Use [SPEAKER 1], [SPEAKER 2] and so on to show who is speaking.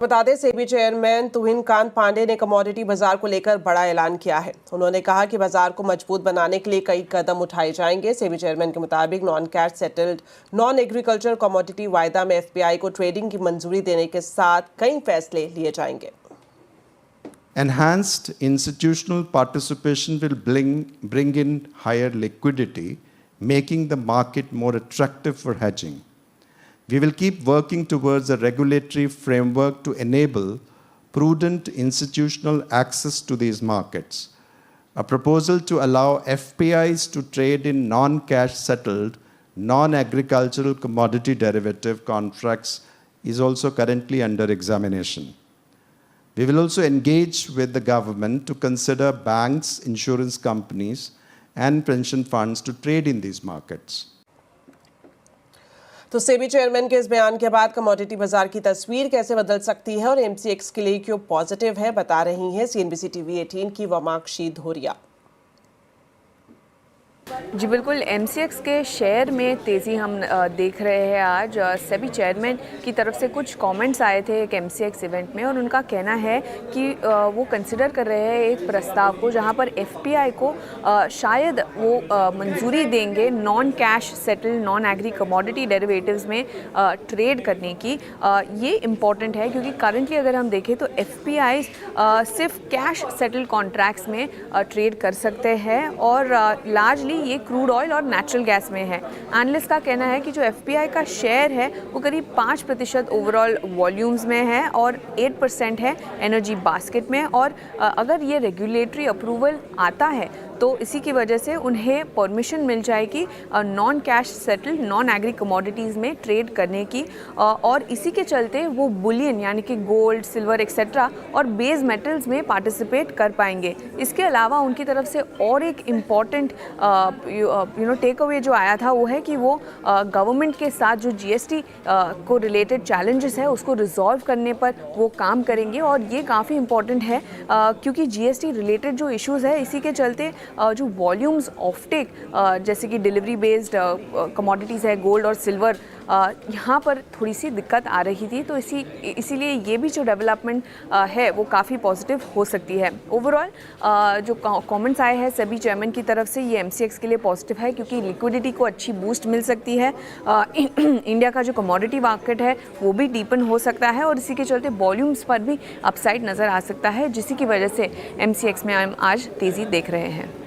[SPEAKER 1] बता दें, सेबी चेयरमैन तुहिन कांत पांडे ने कमोडिटी बाजार को लेकर बड़ा ऐलान किया है। उन्होंने कहा कि बाजार को मजबूत बनाने के लिए कई कदम उठाए जाएंगे। सेबी चेयरमैन के मुताबिक non cash settled non agriculture commodity वायदा में एफपीआई को ट्रेडिंग की मंजूरी देने के साथ कई फैसले लिए जाएंगे।
[SPEAKER 2] Enhanced institutional participation will bring in higher liquidity, making the market more attractive for hedging. We will keep working towards a regulatory framework to enable prudent institutional access to these markets. A proposal to allow FPIs to trade in non-cash settled, non-agricultural commodity derivative contracts is also currently under examination. We will also engage with the government to consider banks, insurance companies, and pension funds to trade in these markets.
[SPEAKER 1] तो SEBI chairman के इस बयान के बाद commodity बाजार की तस्वीर कैसे बदल सकती है और एमसीएक्स के लिए क्यों पॉजिटिव है, बता रही हैं सीएनबीसी टीवी 18 की वमाक्षी धोरिया।
[SPEAKER 3] जी बिल्कुल, एमसीएक्स के शेयर में तेज़ी हम देख रहे हैं। आज सेबी चेयरमैन की तरफ से कुछ कमेंट्स आए थे एक एमसीएक्स इवेंट में, और उनका कहना है कि वो कंसिडर कर रहे हैं एक प्रस्ताव को जहां पर एफपीआई को शायद वो मंजूरी देंगे non cash settle non agree commodity derivatives में ट्रेड करने की। ये इम्पॉर्टेंट है क्योंकि करंटली अगर हम देखें तो एफपीआई सिर्फ कैश सेटल कॉन्ट्रैक्ट्स में ट्रेड कर सकते हैं और लार्जली ये क्रूड ऑयल और नेचुरल गैस में है। एनालिस्ट का कहना है कि जो एफपीआई का शेयर है वो करीब 5% ओवरऑल वॉल्यूम्स में है और 8% है एनर्जी बास्केट में। और अगर ये रेगुलेटरी अप्रूवल आता है तो इसी की वजह से उन्हें परमिशन मिल जाएगी non cash settled non agree commodities में ट्रेड करने की, और इसी के चलते वो बुलियन यानी कि गोल्ड, सिल्वर एक्सेट्रा और बेस मेटल्स में पार्टिसिपेट कर पाएंगे। इसके अलावा उनकी तरफ से और एक इम्पॉर्टेंट टेक अवे जो आया था वो है कि वो गवर्नमेंट के साथ जो जीएसटी को रिलेटेड चैलेंजेस है उसको रिजॉल्व करने पर वो काम करेंगे। और ये काफ़ी इम्पॉर्टेंट है क्योंकि जीएसटी रिलेटेड जो इश्यूज़ है इसी के चलते जो वॉल्यूम्स ऑफ टेक जैसे कि डिलीवरी बेस्ड कमोडिटीज़ है गोल्ड और सिल्वर, यहाँ पर थोड़ी सी दिक्कत आ रही थी। तो इसीलिए ये भी जो डेवलपमेंट है वो काफ़ी पॉजिटिव हो सकती है। ओवरऑल जो कमेंट्स आए हैं सभी चेयरमैन की तरफ से, ये एमसीएक्स के लिए पॉजिटिव है क्योंकि लिक्विडिटी को अच्छी बूस्ट मिल सकती है। इंडिया का जो कमोडिटी मार्केट है वो भी डीपन हो सकता है और इसी के चलते वॉल्यूम्स पर भी अपसाइड नज़र आ सकता है, जिसी की वजह से एमसीएक्स में हम आज तेज़ी देख रहे हैं।